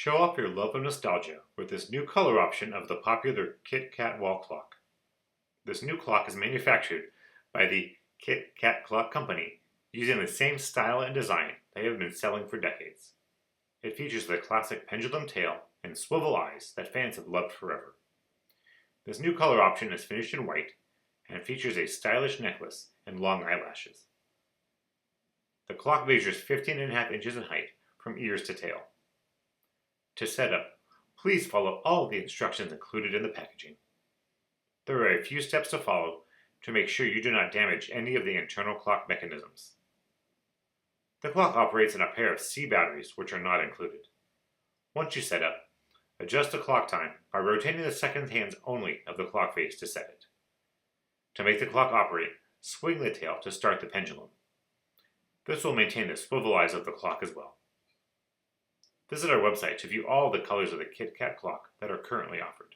Show off your love of nostalgia with this new color option of the popular Kit-Cat wall clock. This new clock is manufactured by the Kit-Cat Klock company using the same style and design they have been selling for decades. It features the classic pendulum tail and swivel eyes that fans have loved forever. This new color option is finished in white and features a stylish necklace and long eyelashes. The clock measures 15.5 inches in height from ears to tail. To set up, please follow all the instructions included in the packaging. There are a few steps to follow to make sure you do not damage any of the internal clock mechanisms. The clock operates on a pair of C batteries, which are not included. Once you set up, adjust the clock time by rotating the second hands only of the clock face to set it. To make the clock operate, swing the tail to start the pendulum. This will maintain the swivel eyes of the clock as well. Visit our website to view all the colors of the Kit-Cat clock that are currently offered.